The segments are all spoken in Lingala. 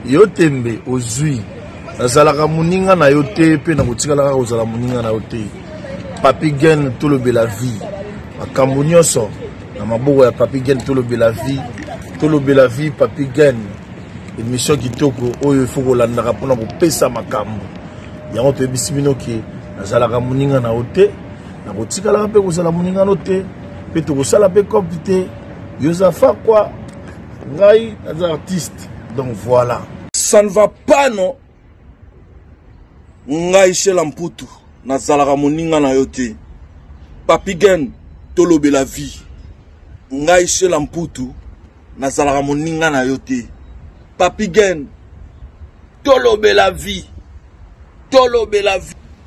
yo tembe ozui nazalaka moninga na yo te pe na kotikalaka kozala moninga na yo te. Papi Gen tolobela vie makambo nyonso na maboko ya Papi Gen tolobela vie Papi Gen émission kitoko oyo il faut kolandaka mpona kopesa makambo yango pe bisimino ke nazalaka moninga na yo te na kotikalaka mpe kozala moninga no te pe tokosala mpe kopi te yozafa kwa ngai naza artiste. Donc voilà, ça ne va pas non. Ngai Shela Mputu nazalaka moninga na yo te. Papi Gen tolobela vie. Ngai Shela Mputu nazalaka moninga na yo te. Papi Gen tolobela vie.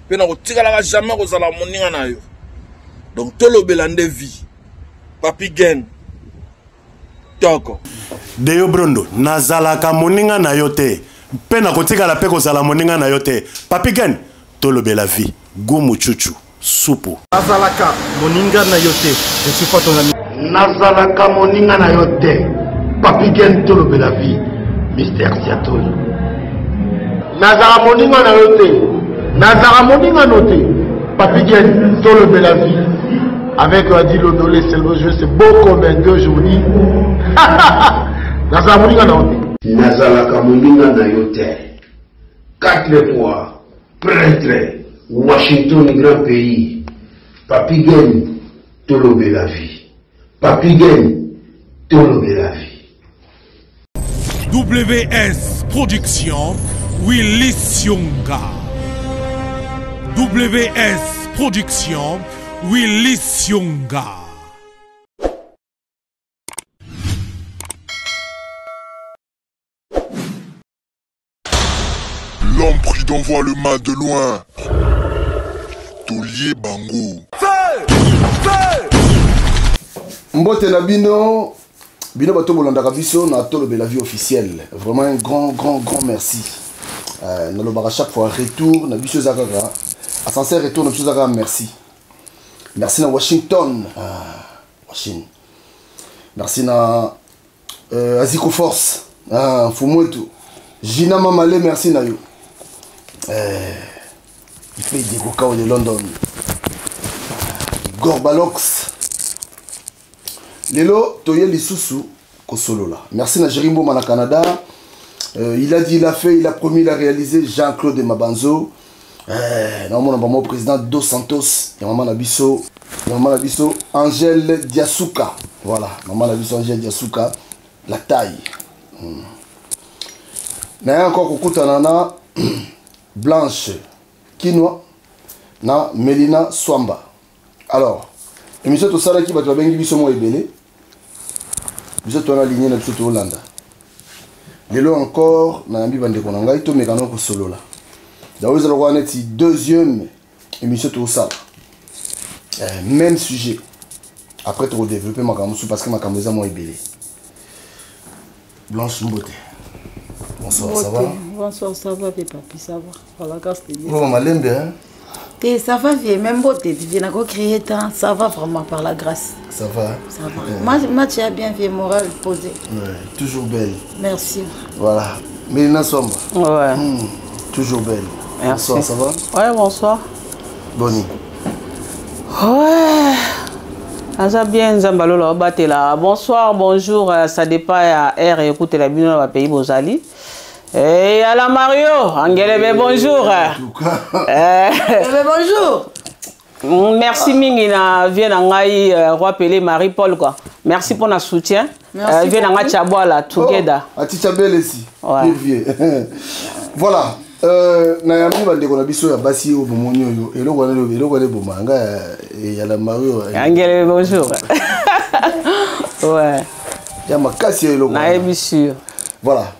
Pe na kotikalaka jamais kozala moninga na yo. Donc tolobela nde vie. Papi Gen toko Deyo Brondo nazalaka moninga na yo te pe na kotikala pe kozala moninga na yo te. Papi Gen tolobela vie. Gumu chuchu supu nazalaka moninga na yo te. Je suis pas ton ami. Nazalaka moninga na yo te. Papi Gen tolobela vie. Mister Siatoli nazala moninga na yo te. Nazala moninga no te. Papi Gen tolobela vie. Avec Adi Lodolé, c'est le jeu, c'est beau comme un deux aujourd'hui. Nazala moninga na yo te. Nazalaka moninga na yo te. 4 fois prêtre Washington, grand pays. Papi Gen tolobela vie. Papi Gen tolobela vie. WS Production, Willy Sionga. WS Production, Willy Sionga. L'homme pris d'envoie le mal de loin. Tolier Bango. Mbote na bino bato bolandaka biso na tolobela vie officielle. Vraiment un grand merci. Nalobaka chaque fois retour na biso zakaka. A sincère retour na biso zakaka merci. Merci na Washington. Washington. Merci na Aziko Force. Fumwetu. Gina Mamale, merci na yo. Il fait des cocao de London. Gorbalox. Lelo, Toye Lisusu, Kosolola. Merci na Jerimbo Mana Canada. Il a dit, il a fait, il a promis, il a réalisé. Jean-Claude Mabanzo. Normalement, mon président Dos Santos. Et maman Nabiso. Angèle Diasuka. Voilà. Maman Nabiso, Angèle Diasuka. La taille. N'a encore Kokuta Nana. Blanche Quinoa. Na Melina Swamba. Alors, émission tout ça qui va te bien biso mo ebele. Vous êtes en ligne na biso to Hollande. Lelo encore na yambi bande ko ngai to mekano ko solo la. Dawe zalo ko neti deuxième émission tout ça. Même sujet. Après tu développer ma caméra parce que ma caméra mo ebele. Blanche Mbote. Bonsoir, ça va? Bonsoir, ça va, papi, ça va. Voilà, grâce à Dieu. Bon, malembe, hein? Ça va, même beauté, tu viens de créer tant, ça va vraiment par la grâce. Ça va? Ça va. Moi, tu as bien fait, moral posé. Ouais, toujours belle. Merci. Voilà. Mélina Somba. Ouais. Toujours belle. Merci. Bonsoir, ça va? Ouais, bonsoir. Bonnie. Ouais. Ça bien, Zambalo, là. Bonsoir, bonjour, ça dépend à R et écoutez la bino dans pays Bozali. Et à la Mario, Angelebe, bonjour. Bonjour. Merci Mingina, viens d'Angaï, Roi Pelé, Marie-Paul, quoi. Merci pour notre soutien. Viens d'Angaï Tchaboala, together. A Tichabel ici. Voilà. Nayami bandeko na biso ya basi o bomonyo yo eloko wana bomanga ya la Mario. Angelebe, bonjour. Ouais. Ya makasi eloko. Na émission. Voilà.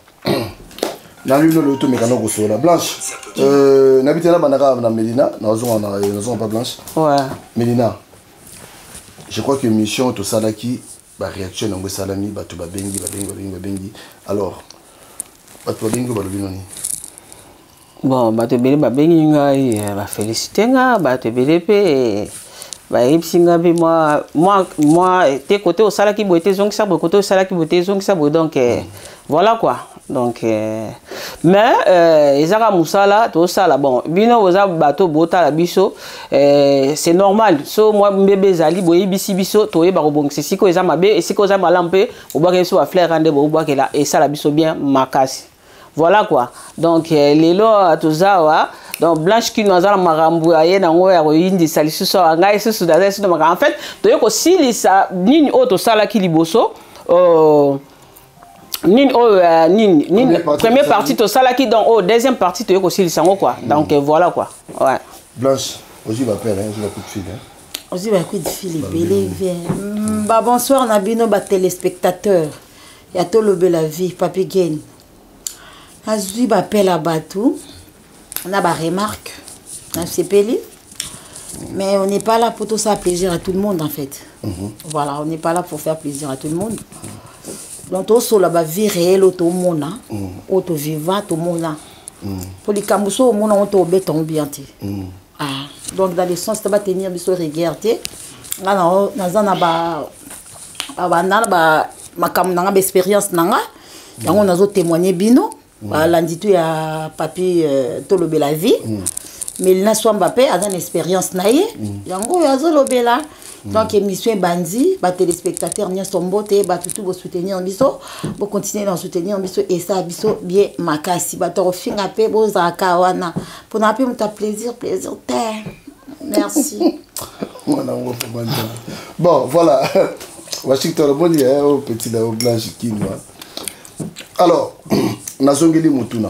Na luno le to mekano ko so la Blanche. Nabitela banaka na Melina, na pas Blanche. Ouais. Melina. Je crois que mission to salaki ba réaction ngo salami batu ba bengi. Alors batu ba bengi ba lobinoni. Bon, bah te béni, bah béni nga, bah féliciter nga, bah te béni pe, bah ipsinga pe moi, tes côtés au salaki boité zong ça, côté au salaki boité zong ça, donc voilà quoi. Donc mais ezaka musala to sala bon bino oza bato bota la biso c'est normal so moi mbebe zali boyi biso to yeba ko bongisi siko eza mabe et siko eza malampe obaka so fleur ande bo obaka la et ça la biso bien makasi. Voilà quoi. Donc lelo tozawa donc Blanche qui nous a marambu aye na ngo ya ko yindi salisu so ngai susu da susu en fait to yeko silisa nini auto sala ki liboso première partie to sala qui donc deuxième partie to yeko silisa ngo quoi. Donc voilà quoi. Ouais. Blanche, aussi va faire un coup de fil hein. Aussi va coup de fil belé bien. Bonsoir Nabino ba téléspectateurs. Ya to lobe la vie Papi Gain. Azui ba appel à Batou. On a des remarques, c'est pelé, mais on n'est pas là pour tout ça plaisir à tout le monde en fait. Voilà, on n'est pas là pour faire plaisir à tout le monde. Donc tout ça là, vie réelle au tout monde, auto vivant tout le monde. Pour les camousso au monde on te béton bien. Donc dans le sens de tenir de se regarder, là ma cam expérience nanga, on a témoigné bino. L'anditu ya papi tolobe la vie mais il n'a soit Mbappé a une expérience naïe yango yazo lobela donc émission bandi ba téléspectateurs ni sombote ba tout vous soutenir biso pour continuer dans soutenir biso et ça biso bien makasi ba to finga pe boza kawana pour na pe muta plaisir terre merci. Bon voilà Washington bon dia au petit là au Blanche qui moi. Alors, nazongeli mutuna.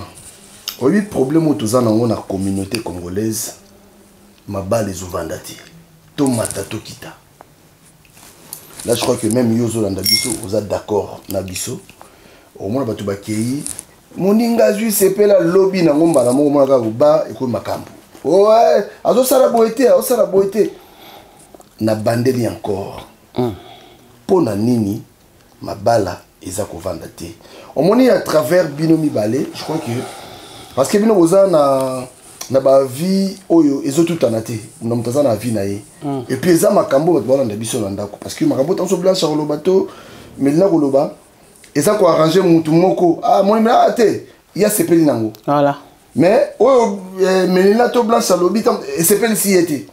Oui, problème autoza na la communauté congolaise. Mabale zovandati. Tomata tokita. Là, je crois que même Yozo Landabiso, vous êtes d'accord Nabiso. Au moins, batu bakei. Moninga ju sepe la lobby na ngomba na mo maka ba eko makambo. Ouais, azo sala boité. Na bandeli encore. Pona nini mabala eza kovanda te. On moni à travers binomi balé, je crois que parce que bino oza na ba vie oyo ezo tout anate, na mutaza na vie na ye. Et puis eza makambo bato bana biso na ndako parce que makambo tanso Blanche au lobato, mais na koloba eza ko arranger mutu moko. Ah moni mais ate, il y a sepeli nango. Voilà. Mais oyo melina to Blanche lobi tam sepeli si été.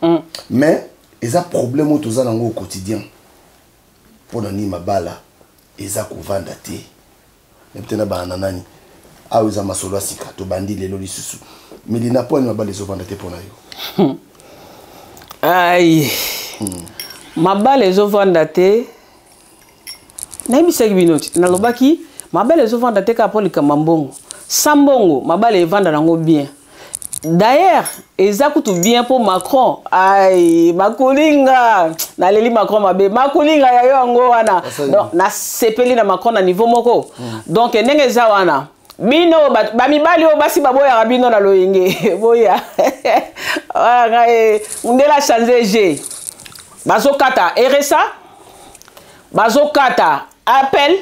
Mais eza problème otoza nango au quotidien. Pona ni mabala eza kovanda te. Peut-être ba nanani a uza masolo asika to bandi lelo lisusu melina po ni mabale zo vanda te pona yo ai mabale zo vanda te na bisaki binoti na lobaki mabale zo vanda te ka polika mambongo sambongo mabale vanda nango bien. D'ailleurs, exact bien pour Macron. Aïe, Makulinga. Na leli Macron mabe. Makulinga ya yo ngo wana. Donc na sepeli na Macron na niveau moko. Donc ndenge za wana. Bino ba mibali o basi baboya bino na loyenge. Boya. Wala ndela changer G. Bazokata RSA. Bazokata appel.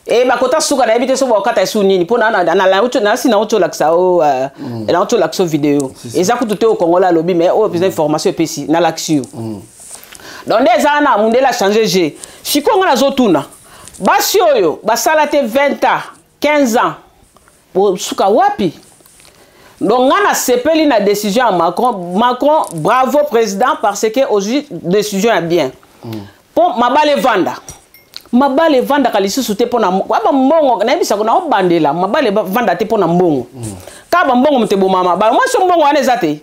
Et bah quand suka na ebite so ba okata su nini pona na sina auto laksa o na auto lakso vidéo eza kututé au Congo la lobby mais o plus information pesi na l'action donc des ana mundela changer G sikonga na zotuna basi oyo basala te 20 ans 15 ans pour suka wapi donc ngana sepeli na décision à Macron bravo président parce que aujourd'hui décision est bien pour mabale vanda mabale vanda kalisusu te pona aba mbongo na bisa kuna obandela mabale vanda te pona mbongo ka ba mbongo mtebo mama ba moi so mbongo ane zate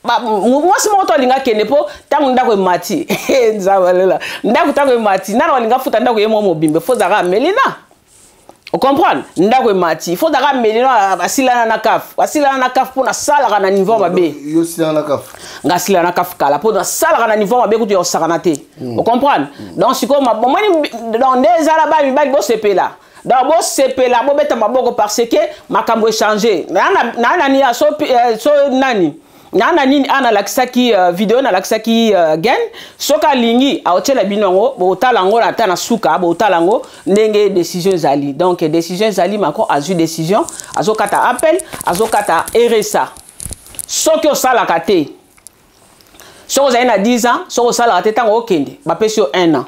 ba moi so moto linga kende po tangu ndako mati nzabalela ndako tangu mati nana linga futa ndako yemo mobimbe fo zaka melina on comprend ndako mati fo zaka melina basilana na kaf pona sala na niveau mabe yo sila na kaf ngasila na kaf kala pona sala na niveau mabe kutu yo sakana te on comprend donc siko mabomani dans des araba mibali bo sepela donc bo sepela bo beta maboko parce que makambo changer na ni so nani nana nini ana laksaki vidéo na laksaki gen soka lingi aotela binongo bo talango na tana suka bo talango ndenge décision zali donc décision zali Macron a eu décision azokata appel azokata RSA soki osala kate soko za na 10 ans soko sala kate tango okende ba pesio 1 an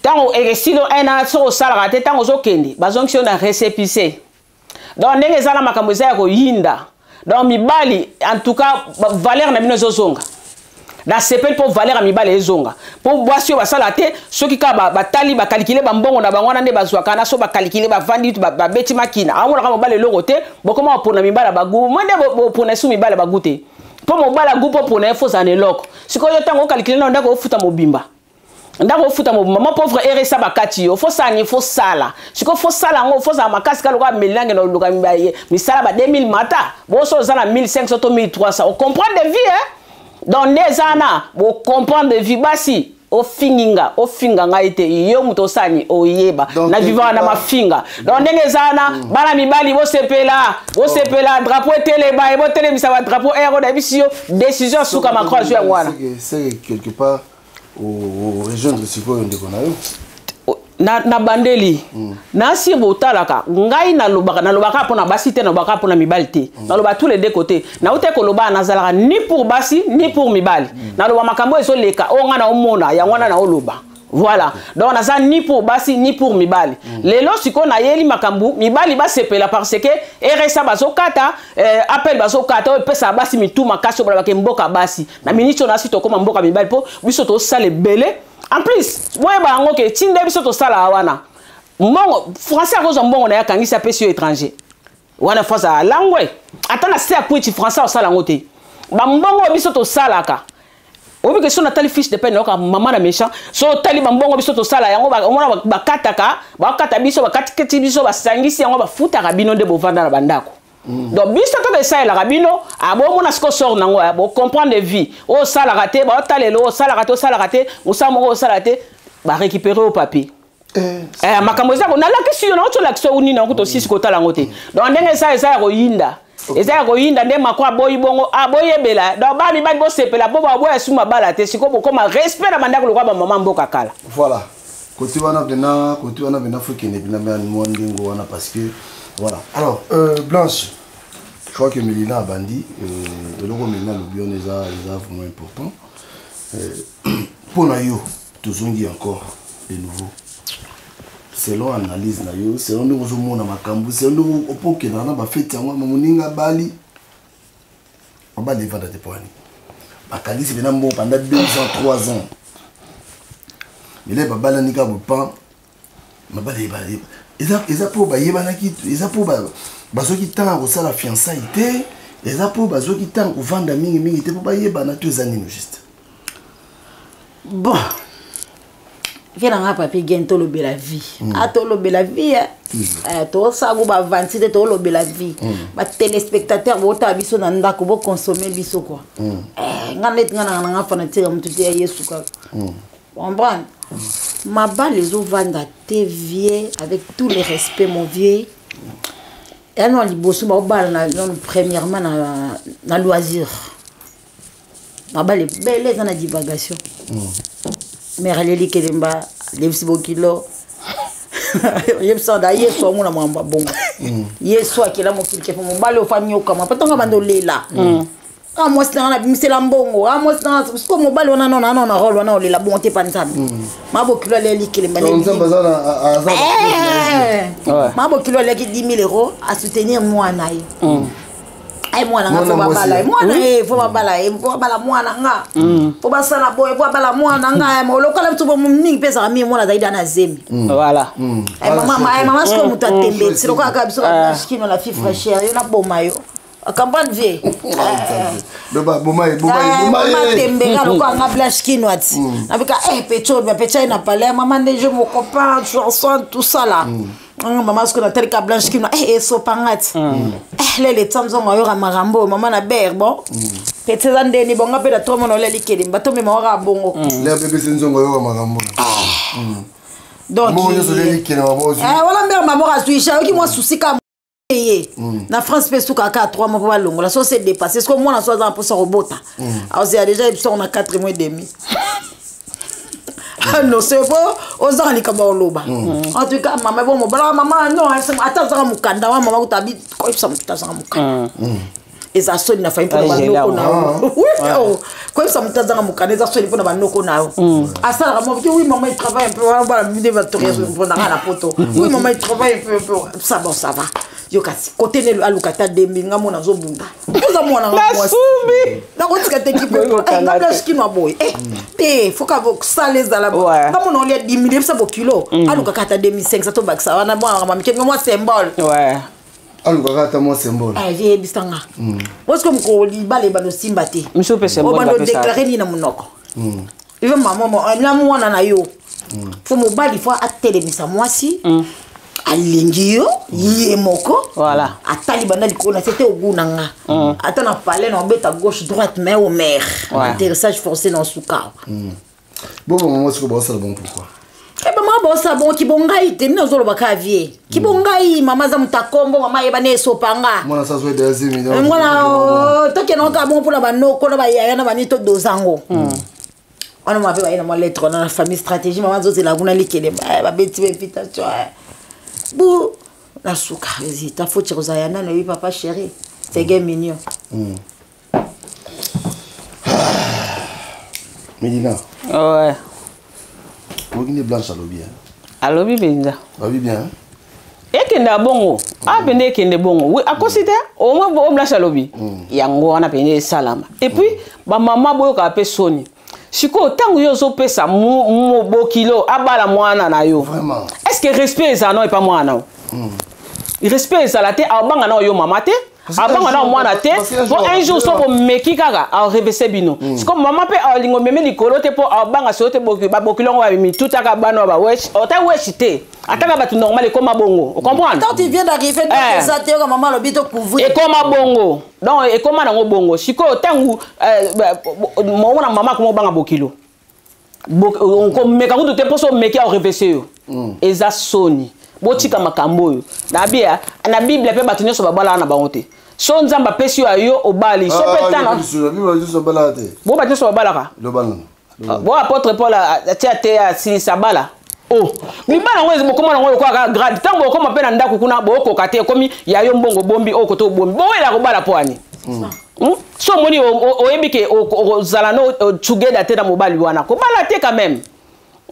Tant que silo un an sur salaire te tant que kendi bazong si on a récépissé donc ndenge zala makambo za ko yinda donc mibali en tout cas valeur na bino zozonga da sepel pour valeur mibali ezonga pour boisio basala te soki ka batali ba calculer ba mbongo na bango na nde bazwa kana so ba calculer ba vandi ba beti makina amona ka mobali loko te bokoma pour na mibala bagu mwende pour na su mibala bagute pour mobala gu pour na fo za ne loko sikoyo tango calculer na ndako ofuta mobimba ndako ofuta mobimba mo pauvre RSA bakati yo fo sani fo sala siko fo sala ngo fo za makasi ka loka melange na loka misala ba 2000 mata bo so za na 1500 to 1300 on comprend de vie hein. Dans les années, vous comprenez de vie basi, au finga ngaite, yo muto sani, o yeba, na vivant na ma finga. Dans les années, bala mi bali, vous sepela, drapeau télé, vous télé, mi ça va drapeau aéro d'abisio, décision sous comme un croix, c'est quelque part aux régions de Sikoyo de Konayo. Na bandeli na si botalaka ngai na lobaka pona basi te na lobaka pona mibali te na loba tous les deux côtés na uté ko loba na zalaka ni pour basi ni pour mibali na loba makambo eso leka o nga na omona ya ngwana na oloba voilà donc na za ni pour basi ni pour mibali lelo siko na yeli makambo mibali ba sepela parce que RSA bazokata appel bazokata pesa basi mituma kaso bala ke mboka basi na ministre na sito koma mboka mibali po biso to sale belé. En plus, moi bango ke tinde biso to sala wana. Mbongo français ko mbongo na ya kangisa pesio étranger. Wana français langwe. Atana se apuiti français o sala ngote. Ba mbongo biso to sala ka. Obi ke so na tali fiche de peine ka mama na méchant. So tali ba mbongo biso to sala yango ba omona ba kataka, ba kata biso ba katiketi biso ba sangisi yango ba futa ka bino de bovanda na bandako. Donc biso to ça la rabino abo mona sko sort nango abo comprendre de vie o sala raté ba talelo o sala raté o samo o sala raté ba récupérer au papier makambo za ko na la question na oto la question uni na ko to sisi ko tala ngote donc ndenge ça ko yinda eza ko yinda nde makwa boyi bongo aboyebela donc ba mi ba bo sepela bo ba boya suma bala te siko bo comme respect na bandako lokwa ba maman mboka kala voilà côté wana bena faut qu'il ne bina moi ndingo wana parce que voilà. Alors, Blanche, je crois que Mélina a bandit. Le logo Mélina, le bion est vraiment important. Pour Nayo, toujours dit encore de nouveau. Selon l'analyse Nayo, selon nous, on a ma cambo, selon nous, au point que dans la fête, on a mon bali. On va défendre des poignées. Ma cali, c'est bon pendant 2 ans, 3 ans. Mais là, ma balle n'a pas. Ma balle est balée. Eza po ba yebana kitu eza po ba bazoki tanga ko sala fiançailles te eza po bazoki tanga ko vanda mingi te po ba yebana to ezani no juste bon vient nga papi gento lo bela vie ato lo bela vie to sa go ba vanti te to lo bela vie ba téléspectateur bo ta biso na ndako bo consommer biso quoi nga net nga fanatique mutu te yesu ka comprendre ma balle les vanda te vieux avec tous les respects mon vieux et non liboso ba balle na premièrement na loisir ma balle belle dans la divagation mais raleli kelemba lebsi bokilo yebsa da yeso mona mwamba bongo yeso akela mokili ke mo balle o fanyoka ma patonga bando lela moi c'est la mbongo moi c'est comme mobile on a rôle on a la bonté pas nzambe mabokilo le likele mbane mabokilo le 10 000 € à soutenir moi naï moi na faut babala moi na faut babala moi na nga faut basala boy faut babala moi na nga mo lokola mtu bo mningi pesa mi moi na zaida na zemi voilà maman ce que muta tembe c'est lokola ka biso ka skino la fille fraîcheur yo na boma yo campagne vie boma tembeka lokwa nga blanche kinwati avec pétrole pétrole na palais maman déjà mon copain chanson tout ça là maman ce qu'on a tel ka blanche kinwa so pangati les temps on yo marambo maman na ber bon peut-être ndeni bonga pe da to mono le likeli bato me mora bongo le bébé senzo yo marambo donc voilà mère maman a suicha qui moi souci ka na France pe suka ka 3 mois pour balongo la sauce est dépassée est-ce que moi na soit en pour ça robota alors c'est déjà on a 4 mois et demi non c'est pas aux ans les comme loba en tout cas maman bon maman non attends ça mukanda maman utabi quoi ça mukanda eza soni na famille pour banoko nao oui comme ça mutazanga mukana eza soni pour banoko nao asala mo oui maman il travaille un peu voilà mine va te pour na poto oui maman il travaille un peu ça bon ça va yo kasi côté ne alukata dembi ngamo na zobunda oza mwana ngamo sumi na kotika teki ko na gaski ma boy te foka vok saleza la ngamo na lia 10 000 ça bo kilo alukata 2500 to baksa wana mwana mama moi symbole ouais alukata moi symbole ah vie bisanga parce que mko libale bano simbate monsieur pe symbole ba déclarer ni na munoko ive maman na mwana na yo faut mo bali fois atelemisa mwasi alingi yo ye moko voilà atali banda likona c'était au goût nanga ata na palais na beta gauche droite mais au maire atterrissage forcé dans souka bon maman c'est que bon ça bon pourquoi maman bon ça bon ki bongai te mina zolo baka vie ki bongai mama za mutakombo mama yeba ne sopanga mwana ça soit des millions mwana to ke no ka bon pour la banoko na ba yaya na banito dozango on m'a fait une lettre dans la famille stratégie maman zo c'est la guna likele ba beti invitation Bou, la souka, vas-y, ta faute, Rosayana, ne papa chéri, c'est gay mignon. Mélina. Ouais. Vous avez blanche à l'objet. À l'objet, bien. Ah oui, bien. Et qu'il y a bongo. Ah, ben, qu'il y a bongo. Oui, à quoi c'était? Au moins, blanche à l'objet. Il y a un gros, on a payé salam. Et puis, ma maman, boyo, a appelé Sony. Siko tangu yo zo pesa mo bo kilo abala mwana na yo. Vraiment. Est-ce que respect ça non et pas mwana? Respect ça la te abanga na yo mama te. Abanga na mwana te. Pour un jour so bo meki kaka a reverser bino. C'est comme maman pe alingo meme likolo te pour abanga so te bo kilo ngo mi tout aka bano ba wesh. O ta wesh te. Ataka batu normal comme bongo. Vous comprenez? Quand tu viens d'arriver dans ça te comme maman lobito couvrir. Et comme bongo. Donc et comme na ngo bongo. Siko tangu mo na mama ko banga bokilo. On comme meka ko te poso meki a reverser yo. Eza soni. Botika makambo yo. Na bia na Bible pe batu nyoso babala na bango te. So nzamba pesi yo ayo obali. So petana. Bo batu so babala ka. Lobana. Bo apôtre Paul a tia si sabala. Oh, mi bana ngwezi bokoma na ngoyo kwa grade. Tango bokoma pe na ndako kuna boko kate komi ya yo mbongo bombi o koto bombi. Bo wela ko bala poani. So moni o ebike o zalano together te na mobali wana. Ko bala te quand même.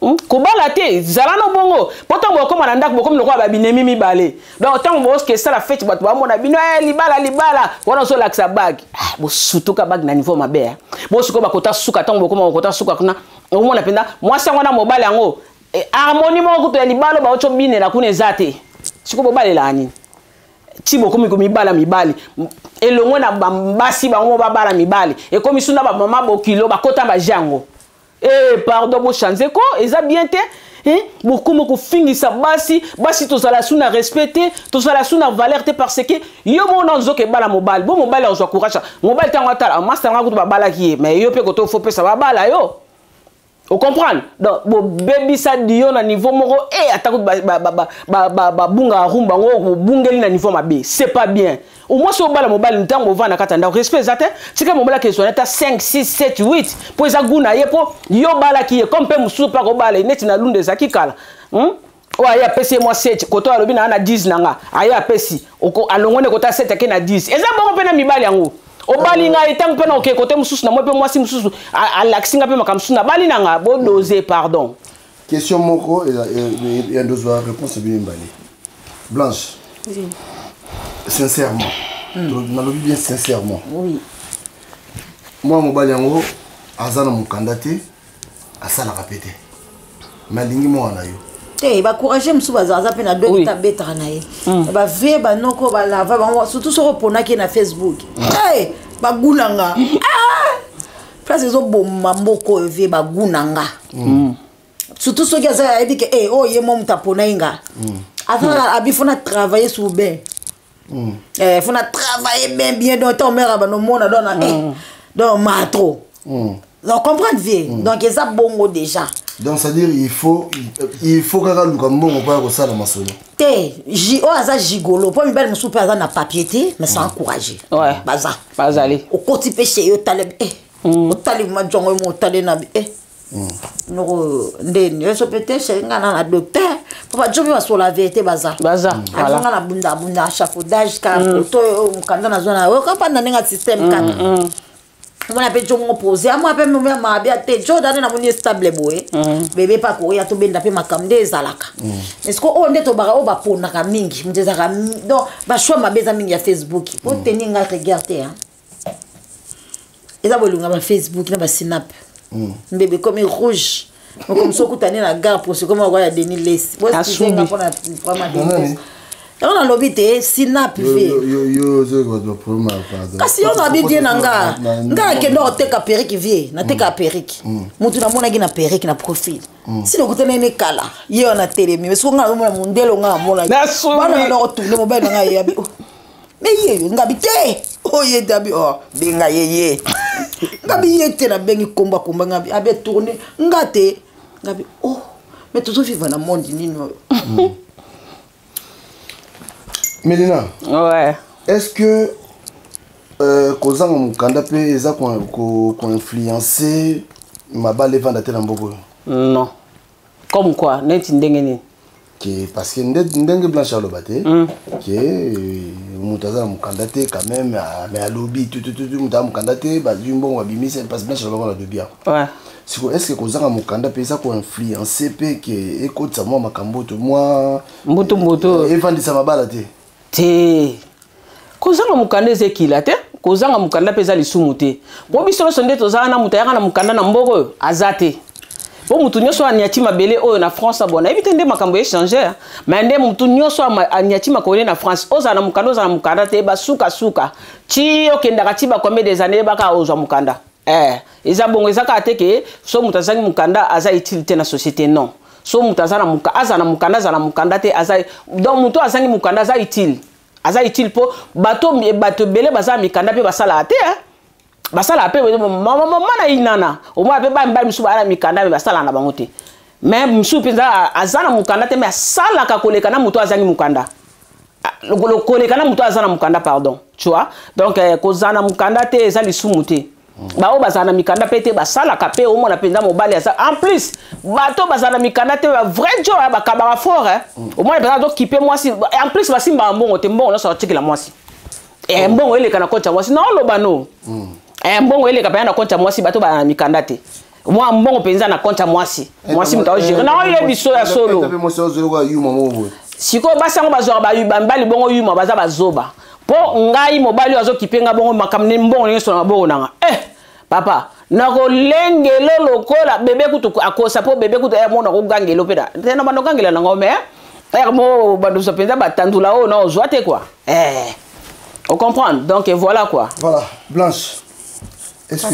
Ko bala te zalano bongo. Potom bokoma na ndako bokomi lokwa ba binemi mi balé. Donc tango boske ça la fête batu ba mona bino libala wana so laksa bag. Bo sutuka bag na niveau mabe. Bo suko ba kota suka tango bokoma kota suka kuna. O mona penda moi sa wana mobali yango. Harmonie mo ko libalo ba ocho bine la kuna zate siko bobale la nini tibo komi ko mibali elongo na basi ba ngo babala mibali e komi suna ba mama bokilo ba kota ba jango pardon bo chanze ko eza bien te bokomo ko fingisa basi to sala suna respecter to sala suna valeur te parce que yo mo na nzoke bala mobali bo mobali ozo courage mobali tango atala master nga ko ba bala ki mais yo pe ko to faut pe ça ba bala yo. Vous comprenez? Donc, baby ça dio na niveau moro attaque bunga rumba ngo bungeli na niveau mabe. C'est pas bien. Au moins so bala mobile ntango va na katanda respect zate. Tika mobile ke so neta 5 6 7 8 po ezaguna ye po yo bala ki comme pe musu pa ko bala neti na lunde zakikala. Oya ya pesi moi 7 koto alobi na 10 nanga. Aya pesi oko alongone kota 7 ke na 10. Eza bongo pe na mibali yango. Obali nga etango pe na oke côté mususu na moi pe mwasi mususu alaxinga pe makamsusu na bali nanga bo doser pardon. Question moko et un dozo réponse bien mbali. Blanche. Oui. Sincèrement. Na lobi bien sincèrement. Oui. Moi mobali yango azana mukandate asala répéter. Malingi mo na yo. Eh ba courage musu bazaza pe na do ta betra na ye. Ba ve ba noko ba lava ba surtout so repona ki na Facebook. Eh ba gunanga. Place zo bomba mboko ve ba gunanga. Surtout so gaza a dit que oh ye mom tapona inga. Avant abifona travailler sur ben. Fona travailler bien donc ton mère ba no mona dona donc matro. Donc comprendre vie. Donc ça bongo déjà. Donc ça veut dire il faut que nous comme bon pas ça dans ma solo. Té, o aza gigolo, pour mibali musu pe aza na papier té, mais sans encourager. Ouais. Bazali. O koti pe chez yo taleb o talib ma jongo mo talé na no ndeni, so peut-être chez ngana na docteur papa jomi va sur la vérité baza voilà azonga na bunda chafaudage ka photo mukanda na zona o ka panda nenga système 4 on appelle jomo posé à moi pe ma bien te Jordan na moni stable boy bébé pas ko ya to benda pe makamde ezalaka est-ce que on est to bara o ba pona ka mingi muteza ka donc ba choix ma beza mingi ya Facebook o teninga regarder hein eza bolunga ba Facebook na ba snap bébé comme rouge comme ça kutane na gare pour ce comme on voit Denis Les moi c'est nga pona vraiment on a l'obité snap yo zo go problème kasi on a bien nanga nga ke no te ka periki vie na te ka periki mutu na mona gina periki na profil si le kutane ne kala yo na télé mais so nga mona mundelo nga mona bana na otunde mo bana nga yabi mais ye ngabi te o ye dabi o benga ye ngabi ye te na bengi komba ngabi abe tourner ngate ngabi oh mais toujours vivre dans monde nino Mélina, ouais. Est-ce que kozanga mukanda pe eza ko influencer mabale vanda tena mboko? Non. Comme quoi, neti ndenge ni? Que parce que ndenge Blanche alobate que mutaza mukanda te quand même mais à lobby tout mutaza mukanda te ba jumbo wabimisa parce que Blanche alobaka la dobia. Ouais. Est-ce que kozanga mukanda pe eza ko influencer pe que ekotsa moi makambo to moi mbuto evandisa mabala te? Te kozanga mukanda ezekila te kozanga mukanda peza lisumu te bo biso sonde tozanga na mutayaka na mukanda na mboko azate bo mutu nyoso anyati mabele oyo na France bona ebite nde makambo échanger mais nde mutu nyoso anyati makole na France oza na mukanda te ba suka ti okendaka ti ba combien des années baka ozwa mukanda eza bongo ezaka te ke so mutazangi mukanda aza utilité na société non so mutazana mukanda mukanda te aza donc mutu azangi mukanda aza utile po bato bele baza mikanda pe basala te basala pe mama na inana o mwa pe ba misu ba mikanda pe basala na bango te mais misu penza azana mukanda te mais asala ka koleka na mutu azangi mukanda koleka na mutu azana mukanda pardon tu vois donc kozana mukanda te eza lisumu te ba o bazana mikanda pete basala ka pe o mona penza mobali asa en plus bato bazana mikanda te vrai job ba kabara fort o mona penza do kipe moi si en plus basimba mbongo te mbongo no sorti que la moi si mbongo ele kana kocha moi si non lo bano mbongo ele ka pa na kocha moi si bato ba mikanda te moi mbongo penza na kocha moi si mtawo gérer na yo biso ya solo siko basango bazwa ba mbali bongo yuma baza bazoba po ngai mobali azo kipenga bongo makamne mbongo ngeso na bongo nanga papa nako lengelo lokola bebe kutu akosa po bebe kutu mona ko gangelo peda tena bando gangela nango me mo bando so penza batandula o na ozwa te quoi on comprend donc voilà quoi voilà Blanche est-ce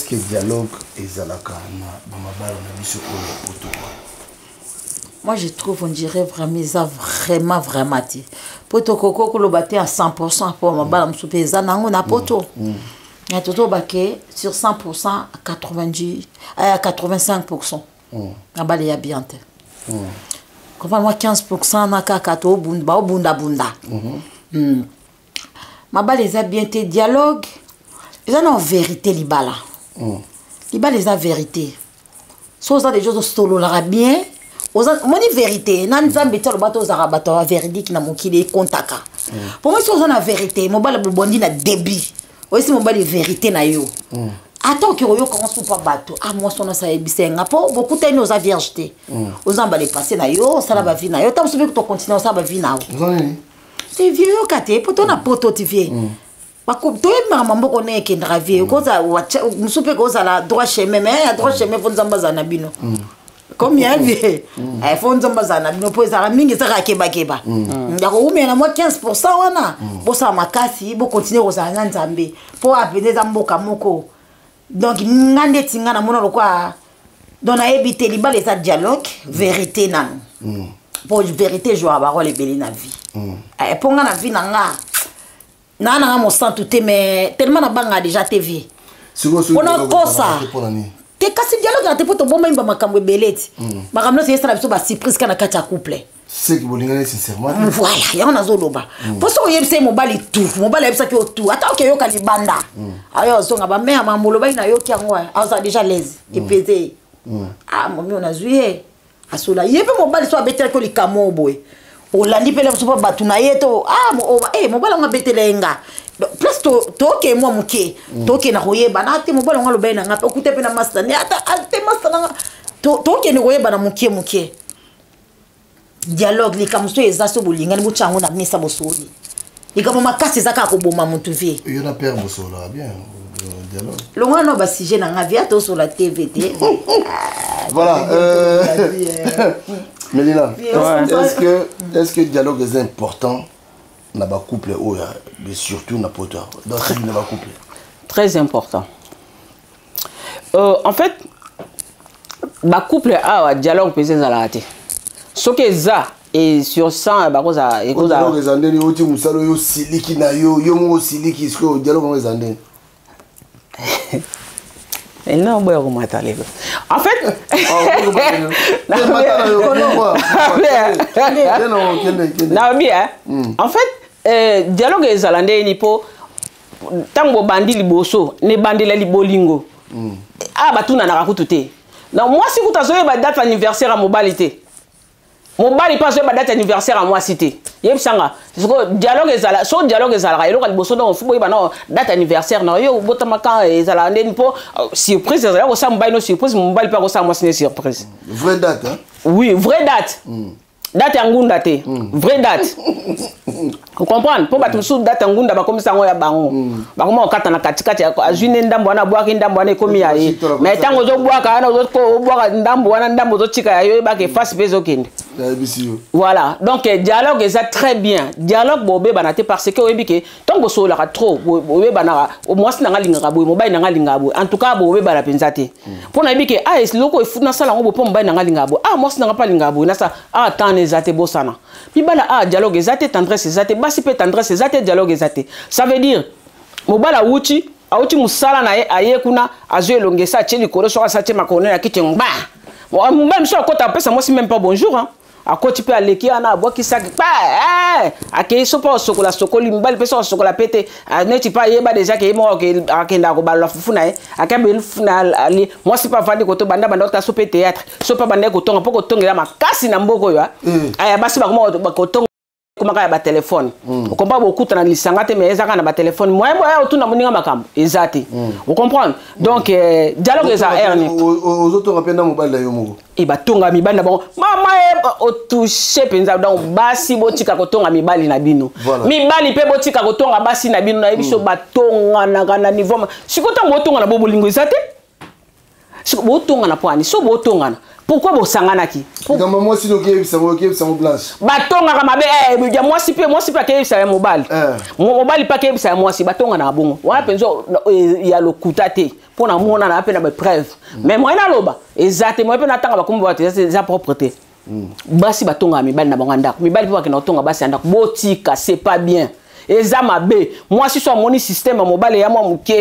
que dialogue ezalaka na mabala na biso o poto? Moi, je trouve, on dirait vraiment, ça vraiment, ti. Poto koko ko lo baté à 100% pour ma balle m'soupe ça nango na poto. Na toto baké sur 100% à 85%. Na balle ya bien te. Comment moi 15% na kakato bunda. Ma balle les a bien te dialogue. Ils en ont vérité libala. Libala les a vérité. So ça des choses solo la bien. Moi ni vérité na nzambe tolo bato zarabato la véridique na mokili kontaka pour moi so na vérité mo bala bondi na débit aussi mo bala vérité na yo attends que yo commence pas bato moi so na sa ebisenga po beaucoup te nos viergeté aux amba les passer na yo ça la ba vie na yo tam soubi que to continuer ça ba vie na c'est vieux yo kate po to na poto TV bako to mama mboko ne ke ndravie ko za musupe ko za la droit chemin mais droit chemin fo nzamba za na bino combien vie faut nzambazana bino po ezaka mingi ezaka keba ndako umena moi 15% wana bosa makasi bo continuer kozala na nzambe po apene za mboka moko donc ngande tinga na mona lokwa donc na ebité libala eza dialogue vérité nanu po vérité joa ba role belé na vie po nga na vie nanga na mo sang tout mais tellement na banga déjà TV on a kosa te kasi dialogue ate poto bomba imba makambo beleti makambo c'est ça la biso ba surprise kana kata couple c'est que bolingana sincèrement voilà ya on azoloba po so yebise mobali yebisa ki tout ata ok yo kalibanda ayo zonga ba mère mamolo ba ina yo ki yango aza déjà l'aise et pété momi on a zué asola yebe mobali so abetela ko likamo boy olandi pele so ba batuna yeto mobali nga betela nga plus to moi muke to ke na koyeba na te mobali nga lobe na nga okute pe na master ni ata ate master nga to ke ni koyeba na muke dialogue likamso ezaso bolinga ni bochango na misa bosoli likamo makasi zaka ko boma mutu vie yo na père bosola bien dialogue longa no ba sujet na nga via to sur la TVT voilà Mélina, est-ce que le dialogue est important dans le couple mais surtout dans le couple? Très important. En fait, le couple a un dialogue pesé dans la raté. Ce que ça et sur ça, bah cosa et cosa. Dialogue est andé, yo ti musalo yo siliki na yo mo siliki ce que dialogue est andé. Non, bon, on m'a talé. En fait, en fait, dialogue est zalandé ni po tango bandi liboso ne bandi la libolingo. Ah batuna na rakutute. Non, moi si vous t'azoye ba date anniversaire à mobilité. Mobali pas ba date anniversaire à moi cité. Yeb sanga. Dialogue ezala, so dialogue ezala. Elo ka liboso donc faut ba non date anniversaire na yo botama kan ezala ndeni po surprise ezala ko sa mobali no surprise mobali pas ko sa moi c'est surprise. Vraie date hein? Oui, vraie date. Date ngunda te. Vraie date. Vous comprenez? Pour battre sous date ngunda ba comme ça ngo ya bango. Ba comme okata na katikati azwine ndambo na bwaki ndambo na komi ya ye. Mais tango zo bwaka na zo ko bwaka ndambo wana ndambo zo chika ya yo ba ke face bezo kende. Voilà, donc dialogue est très bien. Dialogue bobé banate parce que obike tant que so la trop bobé banara au moins na ngalinga boy mobile na ngalinga boy. En tout cas bobé bana penzate. Pour na bike loko ifu na sala ngo mobile na ngalinga boy. Moi na pas linga boy na sa tant ezate bosana. Puis bana dialogue ezate tendresse ezate basi pe tendresse ezate dialogue ezate. Ça veut dire mobile wuchi auti musala na aye kuna azwe longesa cheli koro so sa chema kone na kitchen ba. Même si on compte après ça moi c'est même pas bonjour hein. À quoi tu peux aller qui en a bois qui sac pas à qui sont pas au chocolat sokoli mbali pesa au chocolat pété ne tu pas yeba déjà que moi que akenda ko bala fufuna à kabel funa ali moi c'est pas vandi ko to banda banda ta sope théâtre so pas banda ko tonga poko tongela makasi na mboko yo aya basi ba ko tonga comment ka ba téléphone on comprend beaucoup dans lisanga te mais ezaka na ba téléphone moi moi otuna moninga makambo ezati vous comprenez donc dialogue eza erni aux autres rapenda mobile la yo moko et ba tonga mibali na bon mama o toucher penza donc basi botika ko tonga mibali na bino mibali pe botika ko tonga basi na bino na biso ba tonga na niveau sikota motonga na bobolingo ezate siko tonga na poani so botonga na pourquoi vous sanganaki dans moi si le qui ça blanche batonga kama be moi si pas que ça mobile mobile pas que ça moi si batonga na bongo wana penzo ya lokutate pour na mona na pena ba preuve mais moi na loba exactement moi pe na tanga ba kombo c'est sa propreté basi batonga mibali na banganda mibali pa ke na tonga basi anda botika c'est pas bien ezama be moi si so moni système mobile ya moi muke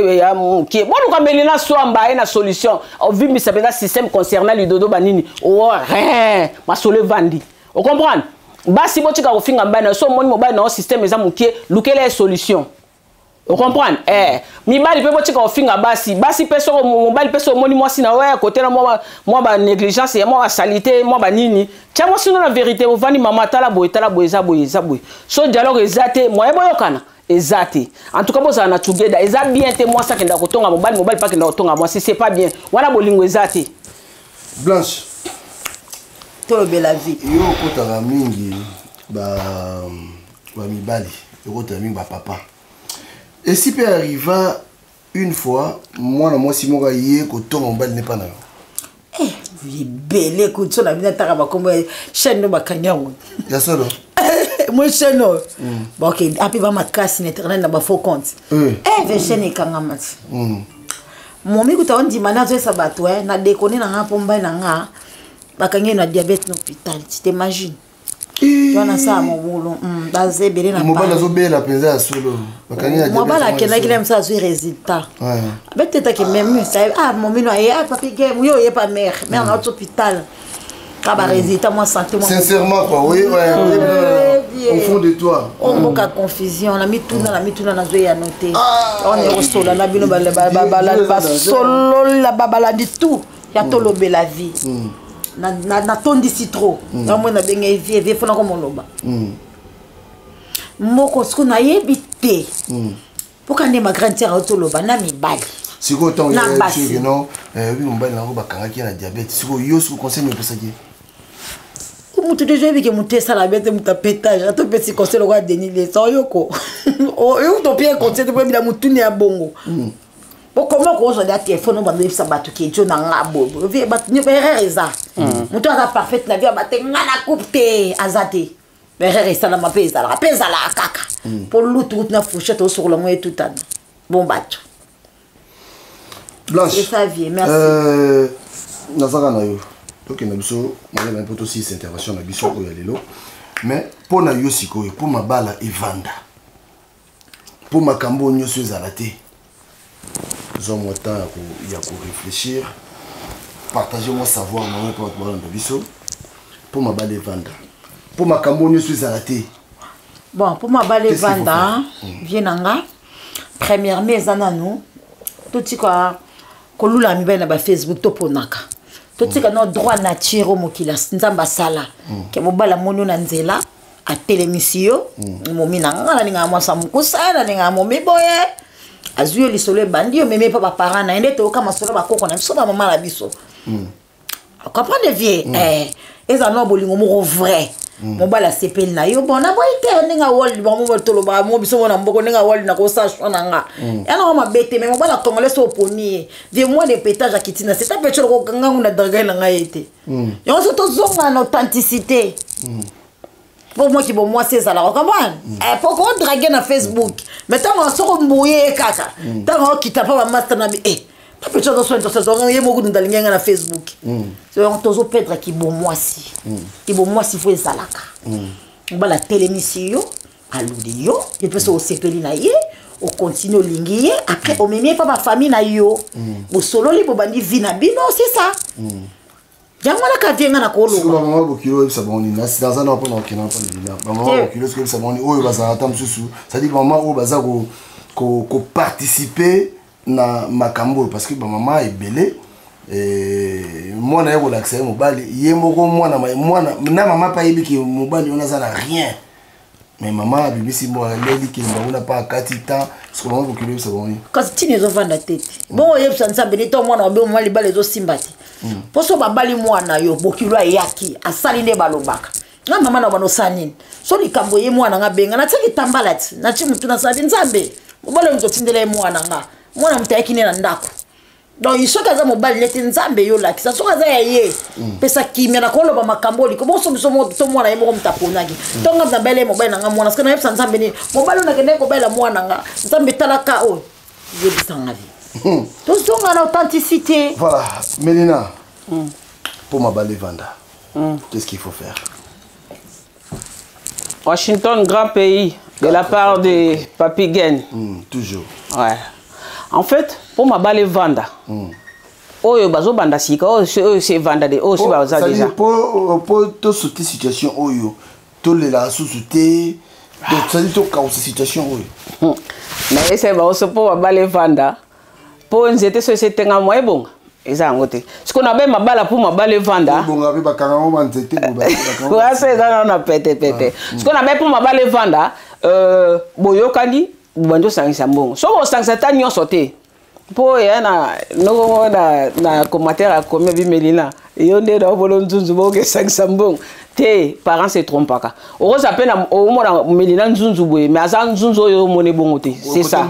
bon ka Mélina Swamba na solution au vu mi ça système concernant le dodo banini ma sole vandi on comprend basi botika ko finga mbana so moni mobile na système eza muke lukele solution on comprend mibali pe botika ko finga basi peso mobile peso moni moi si na ouais côté na moi ba négligence et moi salité moi ba nini tiens moi sinon la vérité au vani mama tala boy za boy so dialogue ezate moi boyokana ezate en tout cas boza na together eza bien te moi ça kenda ko tonga mobile pas kenda ko tonga moi si c'est pas bien wana bolingo ezate Blanche tolobe la vie yo kotanga mingi ba mibali yo kotanga mingi ba papa. Et si peut arriver une fois, moi si moi yé que ton mobile n'est pas là. Oui, belle écoute, ça la vie n'a comme chaîne de Bakanyao. Y'a ça là. Moi chaîne. Bon ok, après va ma casse internet n'a pas faux compte. Ve chaîne est quand même. Mon mec quand on dit manager ça bat ouais, na déconner na pomba na nga. Bakanyao na diabète l'hôpital, tu t'imagines? Tu as ça mon boulot basé belé na mobile azo bela penza ya solo bakanya moi bala kena kile msa zo résultat avec tata que même ça mon mino papi game yo est pas mère mais en hôpital ka ba résultat moi santé moi sincèrement quoi oui au fond de toi on moka confusion la mituna na zo ya noter on est au solo na bino ba solo la babala du tout ya tolobe la vie na tondisi trop na mona benga vie fona ko moloba moko siko na yebi te poka nde ma grande sœur otoloba na mibali siko ton ye non oui mobali na ko bakanga ki na diabète siko yo siko conseil me pesaki mutu déjà yebi ke mutu esala bete mutu apétage ato pesi conseil lokwa Denis Leson yoko oyo to pia conseil to bila mutu ne ya bongo comment qu'on a téléphone on va me sabato qui est na ngabo vi bat ni bereza mutu aka parfait na vi abate ngana coupe azate bereza na mapeza la kaka pour l'autre na fourchette au sur le moyen tout an bon bato Blanche et ça vie merci nazaka na yo donc na biso mala na poto si intervention na biso ko ya lelo mais pour na yo sikoyo pour mabala evanda pour makambo nyoso ezalate nous avons le temps de réfléchir, partager mon savoir pour ma balle vendre. Pour ma cambone, je suis arrêté. Bon, pour ma balle vendre, viens première maison à nous, tout ce que nous avons mis sur Facebook, tout ce que notre droit nature au Mokila, Nzamba Sala, que mon balle mono nanzela, à télémission, mon minanga, n'a pas samukusa, n'a pas boye. Azuyo lisolo bandi yo meme papa parent na ende to kama solo bakoko na biso ba mama la biso comprendre vie eza no bolingo moko vrai mo bala sepeli na yo bona boy te ndinga wol ba mo tolo ba mo biso na mboko ndinga wol na ko sa shona nga yana ma bete me mo bala congolais so poni vie moi de pétage à kitina c'est ta petite ko kanga nguna daga na nga yete yo so to zonga na authenticité pour moi qui bon moi c'est ça là comment pourquoi draguer na Facebook mais tant on sort mbouye kaka tant on quitte pas master na ta petite chose sur ça on y mo ndalinga na Facebook c'est on tozo perdre qui bon moi si qui bon moi si faut ça là on va la télémission aludio et puis au sepeli na ye on continue lingier après on même pas ma famille na yo au solo li bobandi vina bino c'est ça Jamala ka vienga na kolo. Siko mama bokilo ça boni na dans un peu na kina pas lila. Mama bokilo ce que ça boni oyo baza tam susu. Ça dit maman o baza ko participer na makambo parce que maman est belé et moi na yebo l'accès mobile ye moko moi na maman pas yebi ki mobile on a ça rien. Mais maman BBC moi elle dit qu'il n'a pas 4 temps ce que maman bokilo ça boni. Quand tu ne vends la tête. Bon yeb ça nsa benito moi na be moi li bale zo simbati. Poso babali mwana yo bokilo yaki asali nde balobaka na mama na bano sanini so likambo ye mwana nga benga na tsaki tambalati na chimutu na sabi nzambe mobale mutotindele mwana mutayaki ne na ndako donc isoka za mobali leti nzambe yo lakisa soka za ye pesa kimia na koloba makambo liko boso biso mo to mwana ye mo mutaponaki tonga na bele mobali na nga mwana skana yepsa nzambe ni mobali na kende ko bela mwana nga nzambe talaka o je bisanga vie. Tout ça en authenticité. Voilà, Mélina, pour ma balle Vanda, qu'est-ce qu'il faut faire? Washington, grand pays, de la part de Papi Gen. Toujours. Ouais. En fait, pour ma balle Vanda, oh, bazo banda sika, oh, c'est Vanda de, oh, c'est baza déjà. Pour toute cette situation, oh, tout les la sous-souté, ça dit tout cause situation, oh. Mais c'est aussi pour ma balle Vanda. Pour une société nga moi bon eza ngote ce qu'on appelle ma balle pour ma balle vanda bon avec ba kango manzete ko asa za na pete ce qu'on appelle pour ma balle vanda boyokani bando sangisa mbongo so bo sangisa ta nyo sote po ya na commentaire a comme Mélina yo nde do bolo nzunzu bo ke sangisa mbongo te parents se trompent pas o ça peine au mona Mélina nzunzu boye mais asa nzunzu yo mone bongo te c'est ça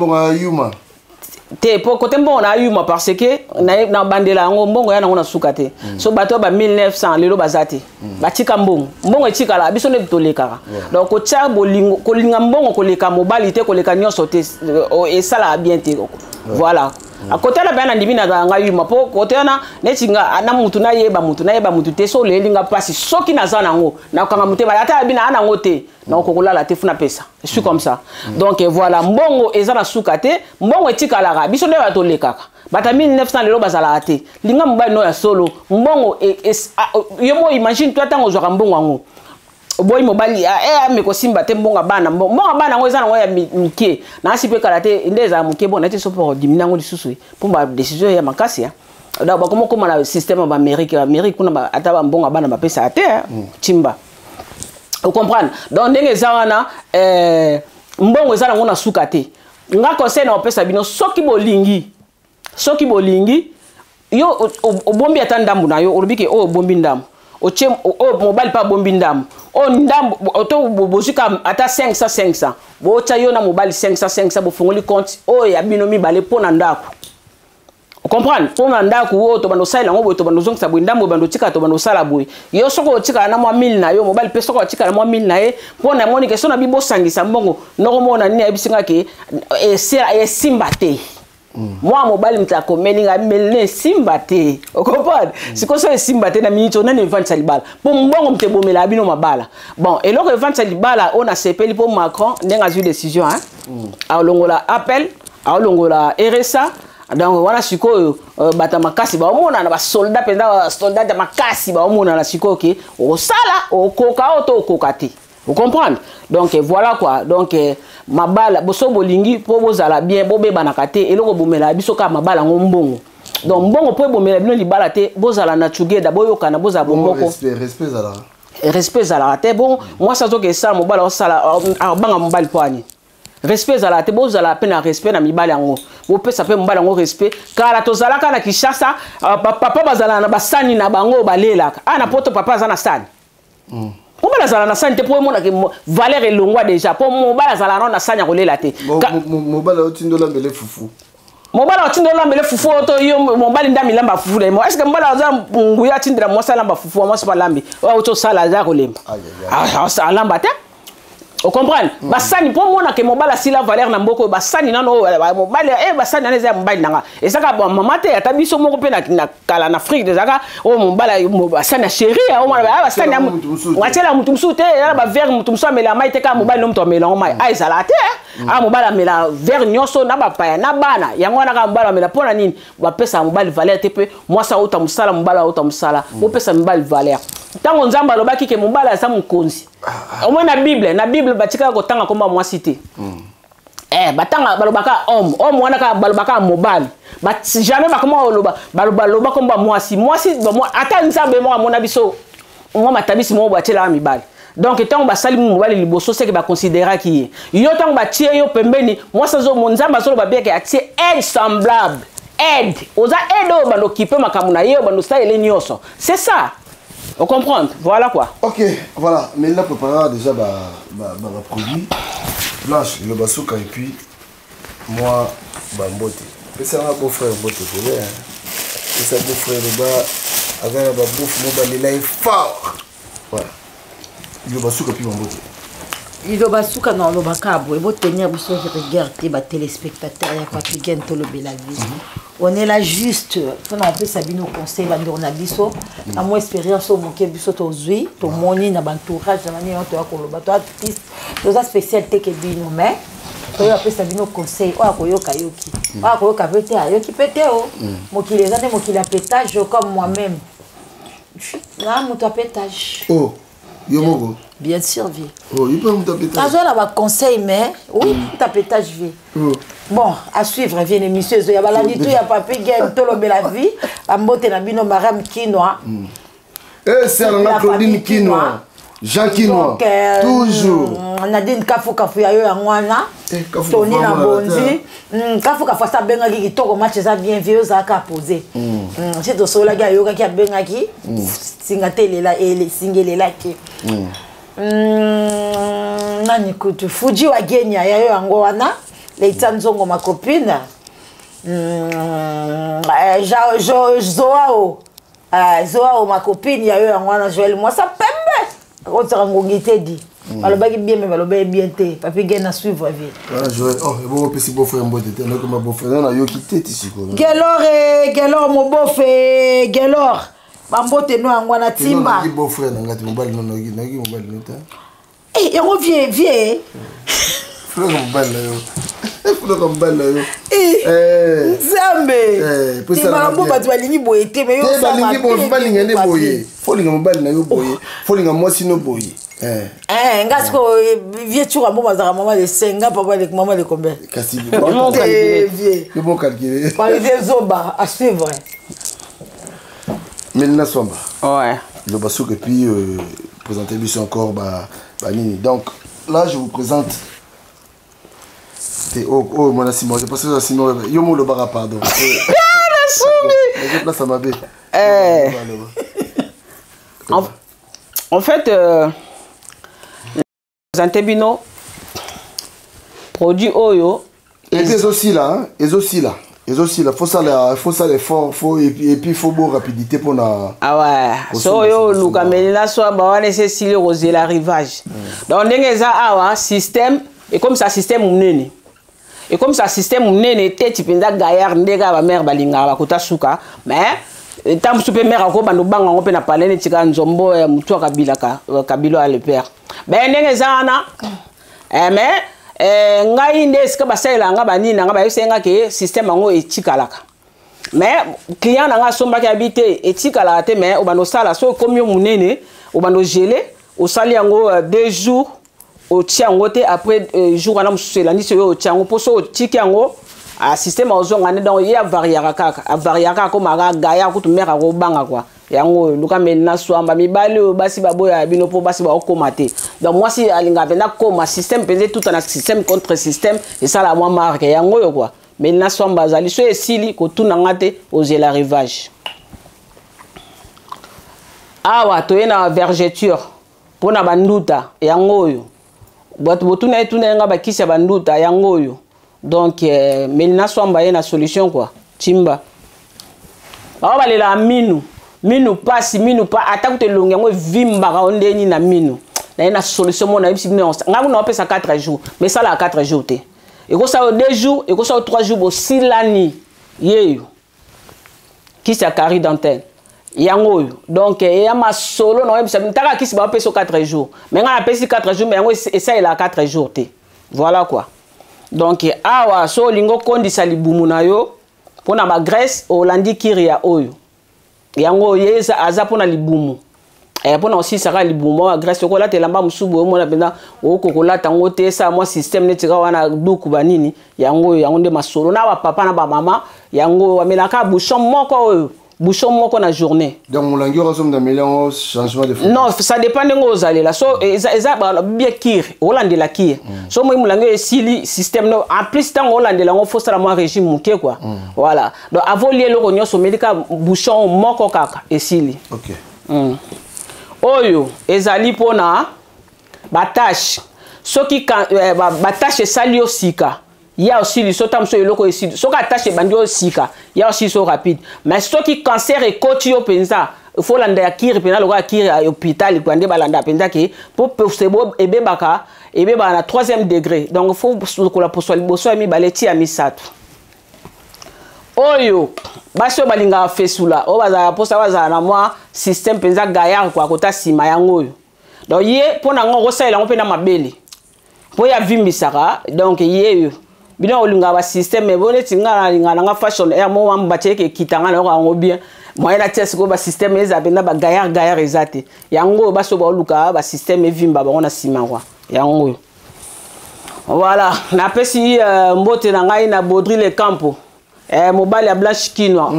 te pour côté bon on a eu parce que na bandela ngo mbongo ya na sukate so bato ba 1900 lelo bazate batika mbongo etika la biso ne bitoleka donc ko tia bolingo ko linga mbongo ko leka mobali te ko leka nyoso te et ça la bien te voilà à côté la bana ndimina nga yuma po côté na netinga ana mutu na yeba mutu te so le linga pasi soki na zana ngo na kanga muteba ata bina ana ngote na kokola la te funa pesa je suis comme ça donc voilà mbongo ezana sukate mbongo etika la biso ne bato lekaka bata 1900 lelo bazala te linga mobali no ya solo mbongo yomo imagine toi tango zwa mbongo ngo boy mobali me ko simba te mbonga bana ngo ezana ngo ya mike na sipe kala te ndeza muke bona te so pour dimina ngo lisusu pour ba décision ya makasi ya d'abord comment le système en Amérique kuna ata mbonga bana ba pesa ate chimba vous comprenez donc ndenge zawana mbongo ezala ngona suka te nga conseil na pesa bino soki bolingi yo obombi ata ndambu na yo olobiki o bombi ndambu oche o mobile pa bombi ndambu o ndambu to bozuka ata 500 bocha yo na mobile 500 bofongoli compte o ya bino mibale pona ndako. Vous comprenez? Pour ndako wo to bando sala ngo to bando zonga sabwe ndambo bando tika to bando sala boy. Yo soko tika na mwa 1000 na yo mobile pe soko tika na mwa 1000 na ye pona moni ke sona bibo sangisa mbongo noko mona nini abisinga ke simba te. Moi mobile mtako melinga melne simba te. Vous comprenez? C'est comme ça simba te na minute on a 20 salibala. Pour mbongo mtebomela bino mabala. Bon, et loko 20 salibala on a sepeli pour Macron ndenga zu décision hein. A longola appel, a longola RSA. Donc voilà siko bata makasi ba omona na ba soldat penda soldat de makasi ba omona na siko ke o sala o koka auto kokati. Vous comprenez? Donc voilà quoi. Donc mabala boso bolingi po bozala bien bobe banakate eloko bomela biso ka mabala ngombongo. Donc mbongo po bomela bino libala te bozala na together boyoka na bozala bomboko. Respect zala. Respect zala te bon moi ça to ke ça mobala o sala banga mobali poani. Respect zala te bo zala peine respect na mibali yango bo pesa pe mibali yango respect kala to zala kana Kinshasa papa bazala na basani na bango balelaka ana poto papa zana sani mobala zala na sani te po mona ke valeur elongwa déjà po mobala zala na sani ya kolela te mobala otindola mbele fufu mobala otindola mbele fufu to yo mobali ndami lamba fufu le mo est-ce que mobala za nguya tindira mo sala lamba fufu mo sala lambi o to sala za kolemba ah lamba te. Vous comprenez? Basani pour moi que mobile si la valeur na mboko basani nano mobile basani na za mobile nanga et ça ka maman te ata biso moko pe na kala na Afrique déjà ka o mobile basani chéri o mobile basani ngachela mutu msute ya ba verre mutu mso mela mai te ka mobile no mto mela mai ai zala te a mobile mela verre nyoso na ba pa na bana yango na ka mobile mela pona nini ba pesa mobile valeur te pe moi ça uta musala mobile uta musala bo pesa mobile valeur tango nzamba lobaki ke mobile asa mukonzi au moins na Bible batika ko tanga komba moi cité batanga balobaka homme wana ka balobaka mobile ba jamais ba comment loba komba moi si moi ata nzambe mo mona biso moi matabisi mo batela mibali donc tant ba sali mobile liboso c'est que ba considérer qui yo tant ba tie yo pembeni moi ça zo mon nzamba zo ba bien que atie aide semblable aide oza aide ba l'occuper makamuna yo ba no sa ele nyoso c'est ça. On comprend, voilà quoi. Ok, voilà. Mais là, préparera déjà le produit. Blanche, le basouka et puis moi, mbote. C'est un beau frère mbote. C'est un beau frère le bas. Avec un bouffe, mon balai fort. Voilà. Le basouka et puis mbote. Il va basouka dans le bacabo. Il va tenir pour regarder les téléspectateurs. Il y a pas de gain tout le bel avis. On est là juste, on a fait Sabino conseil, on a dit ça. À mon expérience, on a vu ça aujourd'hui, tout le monde est dans l'entourage, on a artiste, tout spécialité que bino mais, on a fait Sabino conseil, on a koyo kayoki, on a koyo kapete, yoki pete o, moi qui les a des mots qui la pétage comme moi-même. Là, mon pétage. Oh, yomoko. Bien sûr, vie. Oh, il peut me taper. On a conseil, mais oui, tapétage vie. Bon, à suivre, vient l'émission. Il y a baladi tout, il y a papier, il y a tout le la vie. À monter la bino maram quinoa. Eh, c'est la Claudine quinoa. Jean quinoa. Toujours. Nadine kafu kafu ya yo ya ngwana. Tony na bonzi. Kafu kafu sa benga ki kitoko match ça bien vieux ça ka poser. C'est to sola ga yo ka ki benga ki. Singatele la ele singele la ki. Nani kutu Fuji wa Kenya ya yo yango wana Leita Nzongo ma copine Zoao ma copine ya yo yango wana Joël moi ça pembe ko tsara ngongite di balobaki bien mais balobé bien te papi gena suivre vie Joël oh et bon petit beau frère mbote te na ko ma beau frère na yo kité tisiko Gelor mon beau frère Gelor Bambote no angwana timba. Qui beau frère ngati mobile no nagi mobile no ta. Eh, il revient. Frère mobile là yo. Frère mobile là yo. Zambe. Pour ça la bomba tu alingi boyete mais yo ça alingi bo mobile ngende boye. Folinga mobile na yo boye. Folinga mwasi no boye. Ngasi ko vie tu rambo mazara maman de 5 ans papa de maman de combien? Kasi. Bon calculer. Bon calculer. Par les zoba à suivre. Mélina Swamba. Ouais. Le Bassouk et puis présenter lui encore Nini. Donc là je vous présente. Oh mon Simon, j'ai passé à Simon. Yomo le bara pardon. Je place à ma baie. En fait, présenter Bino produit Oyo. Et puis aussi là, faut ça l'effort, et puis il faut beaucoup rapidité pour na. Ah ouais. So yo Luka Mélina Swamba va nécessiter oser l'arrivage. Donc n'engeza awa système et comme ça système munene. Et comme ça système munene était tipenda gaillard ndega ba mère balinga ba kota suka mais tam super mère ko bando banga ngo pe na palene tika nzombo ya mutu kabilo a le père. Ben n'engeza ana mais ngai ndeska basela nga banini nga bayesenga ke système ngo etikalaka mais client nga somba ki habité etikala te mais obano sala so comme munene obano gelé au sali yango 2 jours au tiango te après jour na musela ni so tiango poso tiki yango a système ozonga ne donc ya variaka ko maga gaya ko tumeka ko banga kwa yango Luka Mélina Swamba mibali basi baboya bino po basi ba okomate donc moi si alinga penda koma système pende tout un système contre système et ça la moi marque yango yo quoi Mélina Swamba zali so esili ko tuna ngate oser l'arrivage awa toyena vergeture pona banduta yango yo botuna etuna nga bakisa banduta yango yo donc Mélina Swamba yena solution quoi timba awa balela minu pas attaque te longue ngo vimba ka ondeni na minu na ina solution mona ibisi bino ngaku na opesa 4 jours mais ça la 4 jours te et ko ça 2 jours et ko ça 3 jours bo silani yeyo qui ça carré d'antenne yango donc ya ma solo na ibisa ntaka kisi ba opesa 4 jours mais nga apesi 4 jours mais yango et ça il a 4 jours te voilà quoi donc awa so lingo kondisa libumu na yo pona ba Grèce Hollandi kiria oyo yango yeza aza pona libumu pona aussi saka libumu a Grèce ko la telamba musubu mona penda o kokola tango te sa moi système netika wana duku banini yango nde masolo na ba papa na ba mama yango amelaka bouchon moko na journée donc molangi o somme d'amélion changement de fond non ça dépend de ngozali la so eza bien kir Hollande la kir so moi molangi esili système no en plus tant Hollande la ngo fosala moi régime muke quoi voilà donc avolier le ronyo so médica bouchon moko kaka esili OK oyo ezali pona batache soki batache sali osika il y a aussi le sotam so eloko ici so ka tâche bandio sika il y a aussi so rapide mais ce qui cancer et coach yo penza il faut landa ya kiri pena loka kiri à hôpital kwande balanda penza ke pour sebo ebebaka ebeba na 3e degré donc il faut ko la poswa liboso mi baleti ya misato oyo baso balinga fesula o baza posa baza na moi système penza gaillard kwa kota sima yango yo donc ye pona ngo sala ngo pena mabele po ya vimbisaka donc ye bino olinga ba système mais bonne tinga nga fashion et mo wamba cheke kitanga na ngo bien moyen na test ko ba système eza bena ba gaillard ezate yango baso ba luka ba système vimba ba ona sima kwa yango voilà na pesi mbote na ngai na Baudry le Campo mobile ya Blanche Kinwa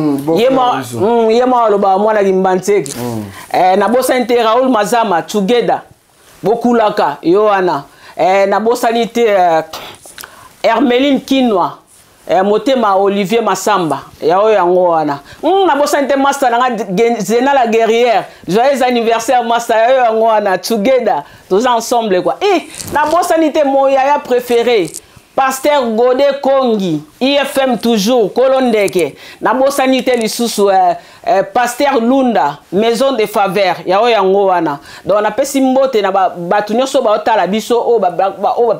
yema lo ba mwana kimbantseki na bosa inte Raoul Mazama together bokulaka yoana na bosanité Hermeline Kinwa motema Olivier Massamba yao yango wana na bosanité master na Zena la guerrière joyeux anniversaire master yao yango wana together tous ensemble quoi na bosanité mon yaya préféré Pasteur Godé Kongi IFM toujours Kolondeke na bosanité lisusu Pasteur Lunda Maison de Faveur yao yango wana donc na pesi mbote na batu nyoso ba otala biso o ba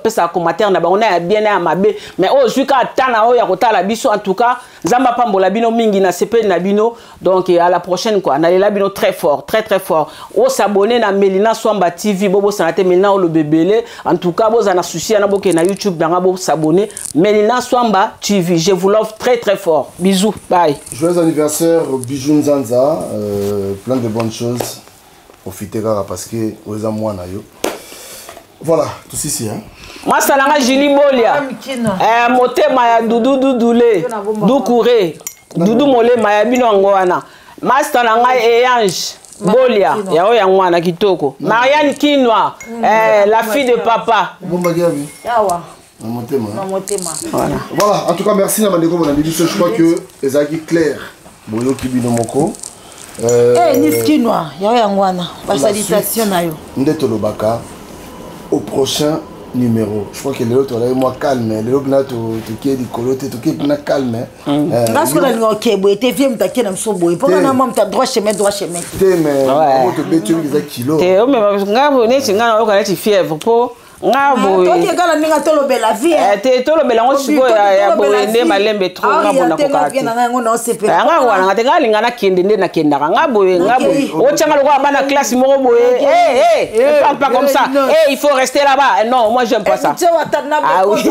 pesa commentaire na ba on a bien na mabe mais o juka tana o ya kotala biso en tout cas zamba pambola bino mingi na CP na bino donc à la prochaine quoi na lela bino très fort o s'abonner na Mélina Swamba TV bobo sanate Mélina o le bébélé en tout cas boza na souci na boke na YouTube danga bo s'abonner Mélina Swamba TV je vous love très fort bisous bye joyeux anniversaire bijou Nzanza plein de bonnes choses profitez parce que vous êtes moi nayo voilà tout ici hein Masalanga Julie Bolia motema ya Dudu Dudule Dukure Dudu Mole Maya bino ngwana Master na ngai Eyange Bolia, yao ya mwana kitoko. Marianne Kinwa, la fille de papa. Yawa. Voilà, en tout cas, merci Namandeko Bonamidi. Je crois que Ezaki clair. Boyo Kibino Moko. Niskinwa, yao ya mwana. Salutation na yo. Ndeto Lobaka. Au prochain numéro. Je crois que l'autre là moi calme, l'autre là tu qui est du coloté, tu qui est calme. Parce que là nous OK, boy, t'es vieux m'taquer na mso boy. Pourquoi na mam ta droit chemin. T'es mais comment te bétu des kilos. T'es mais ngabo ne singa oka ti fièvre po. Ngabo. Toi qui gala ninga tolo bela vie. Te tolo bela ngo siko ya boende malembe trop ngabo na kokati. Ngabo wana ngatenga linga na kende nde na kenda ngabo ngabo. O tchanga lo ba na classe moko boye. Parle pas comme ça. Il faut rester là-bas. Non, moi j'aime pas ça. Ah oui.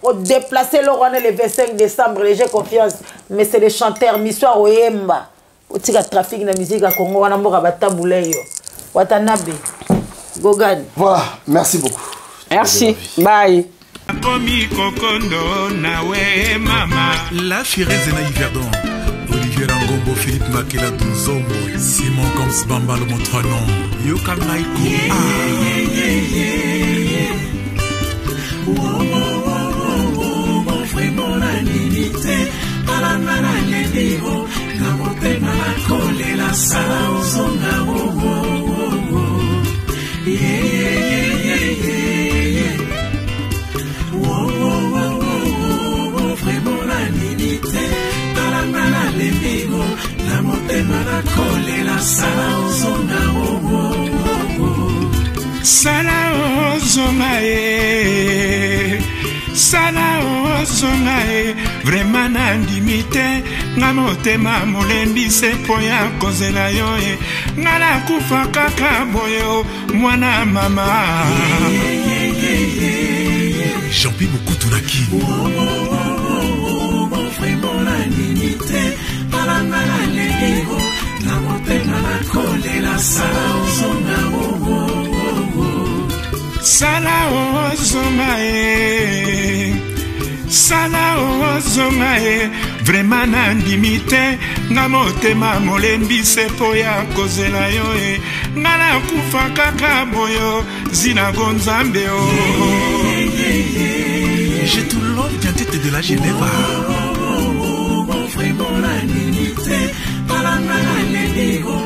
Au déplacer le roi le 25 décembre, j'ai confiance, mais c'est les chanteurs Missoir Oyemba. Au tika trafic na musique à Congo wana mboka batabuleyo. Watanabe. Gogan. Voilà, merci beaucoup. Merci. Bye. La Firez na Yverdon. Olivier Rangombo, Philippe Makela Dunzombo, Simon Goms Bamba le Montranon, Yoka Maiko. Vraiment la limité, à la maladie, la montée m'a collé la salle aux ongas. Vraiment la limité, à la maladie, la montée m'a collé la salle aux ongas. Sala ozongae, vraiment nandimite, nga motema molembi se poya kozela yo e, nga na kufa kaka boyo, mwana mama. Jean-Pierre Mokutu na Kini. Vraiment nandimite, palanga na lego, nga motema na kole la sala ozonga. Sala ozongae, vraiment nandimite, nga motema molembi se poya kozela yo e, nga na kufa kaka boyo, zina gonzambe o. Je te love bien tête de la Genève. Vraiment nandimite, palanga na lego,